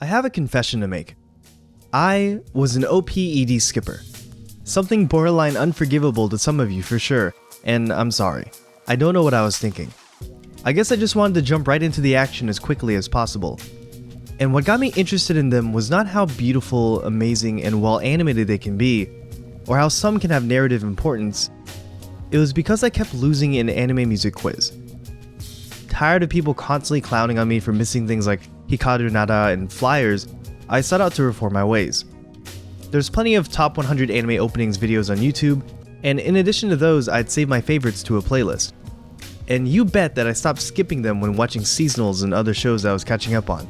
I have a confession to make. I was an OP-ED skipper. Something borderline unforgivable to some of you for sure, and I'm sorry. I don't know what I was thinking. I guess I just wanted to jump right into the action as quickly as possible. And what got me interested in them was not how beautiful, amazing, and well animated they can be, or how some can have narrative importance. It was because I kept losing in an anime music quiz. Tired of people constantly clowning on me for missing things like Hikaru Nada and flyers, I set out to reform my ways. There's plenty of top 100 anime openings videos on YouTube, and in addition to those, I'd save my favorites to a playlist. And you bet that I stopped skipping them when watching seasonals and other shows I was catching up on.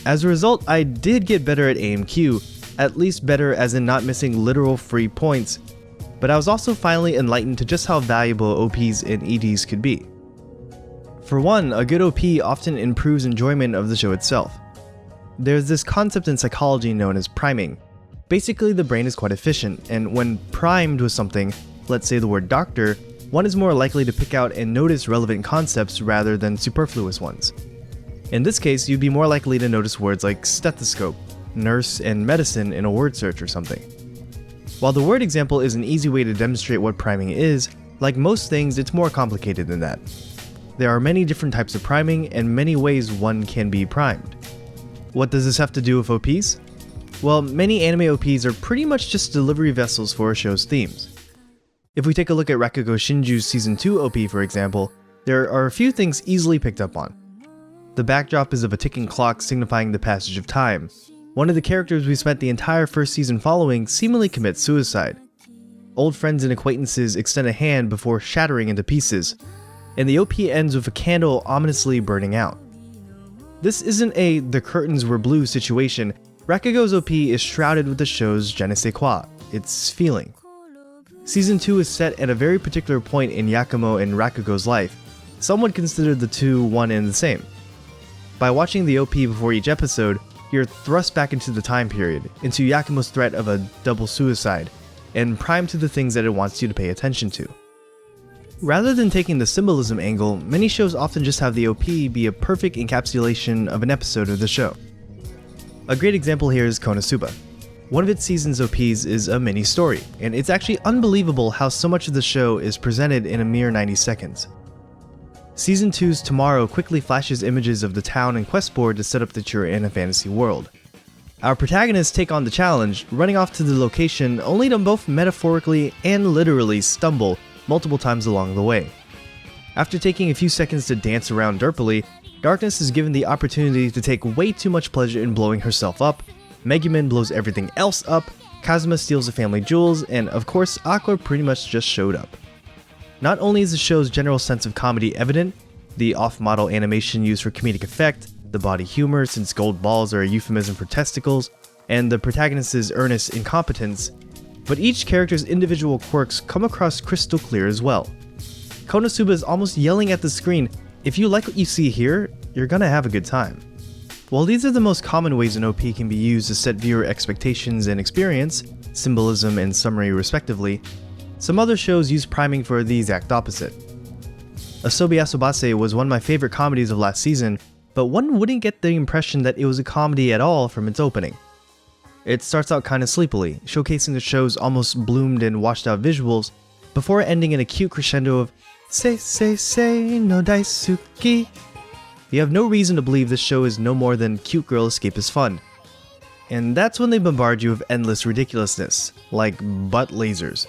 As a result, I did get better at AMQ, at least better as in not missing literal free points, but I was also finally enlightened to just how valuable OPs and EDs could be. For one, a good OP often improves enjoyment of the show itself. There's this concept in psychology known as priming. Basically, the brain is quite efficient, and when primed with something, let's say the word doctor, one is more likely to pick out and notice relevant concepts rather than superfluous ones. In this case, you'd be more likely to notice words like stethoscope, nurse, and medicine in a word search or something. While the word example is an easy way to demonstrate what priming is, like most things, it's more complicated than that. There are many different types of priming and many ways one can be primed. What does this have to do with OPs? Well, many anime OPs are pretty much just delivery vessels for a show's themes. If we take a look at Rakugo Shinju's Season 2 OP for example, there are a few things easily picked up on. The backdrop is of a ticking clock signifying the passage of time. One of the characters we spent the entire first season following seemingly commits suicide. Old friends and acquaintances extend a hand before shattering into pieces, and the OP ends with a candle ominously burning out. This isn't a "the curtains were blue" situation. Rakugo's OP is shrouded with the show's je ne sais quoi, its feeling. Season 2 is set at a very particular point in Yakumo and Rakugo's life. Some would consider the two one and the same. By watching the OP before each episode, you're thrust back into the time period, into Yakumo's threat of a double suicide, and primed to the things that it wants you to pay attention to. Rather than taking the symbolism angle, many shows often just have the OP be a perfect encapsulation of an episode of the show. A great example here is Kona Suba. One of its season's OPs is a mini story, and it's actually unbelievable how so much of the show is presented in a mere 90 seconds. Season 2's Tomorrow quickly flashes images of the town and quest board to set up that you're in a fantasy world. Our protagonists take on the challenge, running off to the location only to both metaphorically and literally stumble multiple times along the way. After taking a few seconds to dance around derpily, Darkness is given the opportunity to take way too much pleasure in blowing herself up, Megumin blows everything else up, Kazuma steals the family jewels, and of course Aqua pretty much just showed up. Not only is the show's general sense of comedy evident, the off-model animation used for comedic effect, the body humor since gold balls are a euphemism for testicles, and the protagonist's earnest incompetence, but each character's individual quirks come across crystal clear as well. Kona Suba is almost yelling at the screen, "If you like what you see here, you're gonna have a good time." While these are the most common ways an OP can be used to set viewer expectations and experience, symbolism and summary respectively, some other shows use priming for the exact opposite. Asobi Asobase was one of my favorite comedies of last season, but one wouldn't get the impression that it was a comedy at all from its opening. It starts out kinda sleepily, showcasing the show's almost bloomed and washed out visuals, before ending in a cute crescendo of "Sei no daisuki." You have no reason to believe this show is no more than cute girl escapist fun. And that's when they bombard you with endless ridiculousness, like butt lasers.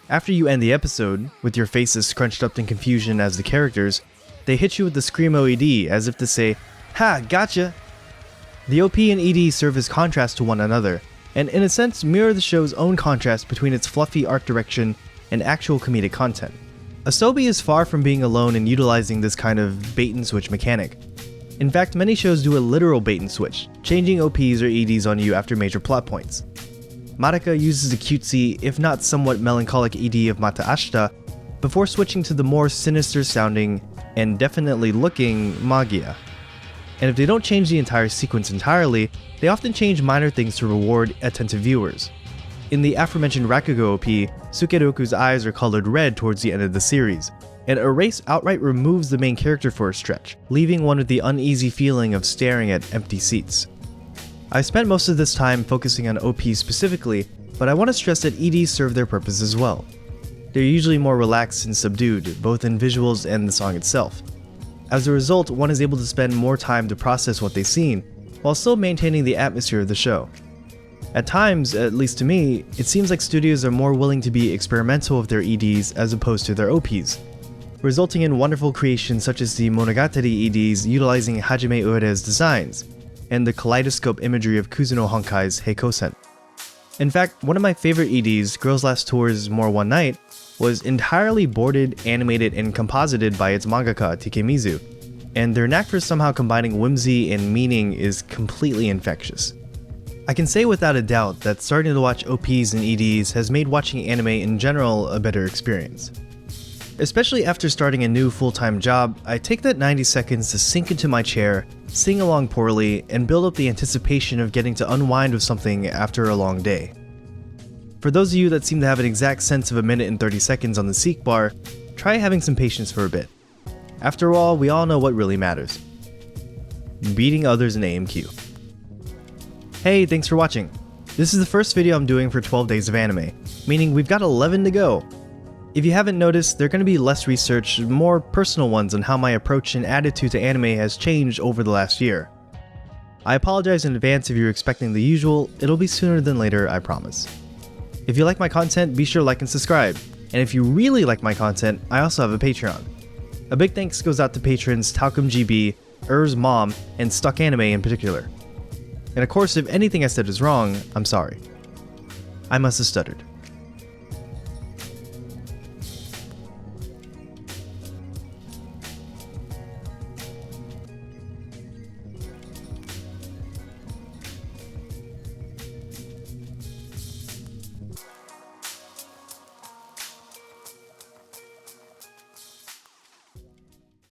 After you end the episode, with your faces scrunched up in confusion as the characters, they hit you with the Screamo ED as if to say, "Ha, gotcha!" The OP and ED serve as contrast to one another, and in a sense mirror the show's own contrast between its fluffy art direction and actual comedic content. Asobi is far from being alone in utilizing this kind of bait-and-switch mechanic. In fact, many shows do a literal bait-and-switch, changing OPs or EDs on you after major plot points. Madoka uses a cutesy, if not somewhat melancholic ED of Mata Ashita, before switching to the more sinister sounding, and definitely looking, Magia. And if they don't change the entire sequence entirely, they often change minor things to reward attentive viewers. In the aforementioned Rakugo OP, Sukeroku's eyes are colored red towards the end of the series, and Erase outright removes the main character for a stretch, leaving one with the uneasy feeling of staring at empty seats. I spent most of this time focusing on OP specifically, but I want to stress that EDs serve their purpose as well. They're usually more relaxed and subdued, both in visuals and the song itself. As a result, one is able to spend more time to process what they've seen, while still maintaining the atmosphere of the show. At times, at least to me, it seems like studios are more willing to be experimental with their EDs as opposed to their OPs, resulting in wonderful creations such as the Monogatari EDs utilizing Hajime Ueda's designs, and the kaleidoscope imagery of Kuzuno Honkai's Heikosen. In fact, one of my favorite EDs, Girls Last Tour's More One Night, was entirely boarded, animated, and composited by its mangaka Takemizu, and their knack for somehow combining whimsy and meaning is completely infectious. I can say without a doubt that starting to watch OPs and EDs has made watching anime in general a better experience. Especially after starting a new full-time job, I take that 90 seconds to sink into my chair, sing along poorly, and build up the anticipation of getting to unwind with something after a long day. For those of you that seem to have an exact sense of a minute and 30 seconds on the seek bar, try having some patience for a bit. After all, we all know what really matters. Beating others in AMQ. Hey, thanks for watching. This is the first video I'm doing for 12 days of anime, meaning we've got 11 to go. If you haven't noticed, there are going to be less research, more personal ones on how my approach and attitude to anime has changed over the last year. I apologize in advance if you're expecting the usual, it'll be sooner than later, I promise. If you like my content, be sure to like and subscribe, and if you really like my content, I also have a Patreon. A big thanks goes out to patrons Talcum GB, Mom, and Stuck Anime in particular. And of course, if anything I said is wrong, I'm sorry. I must have stuttered.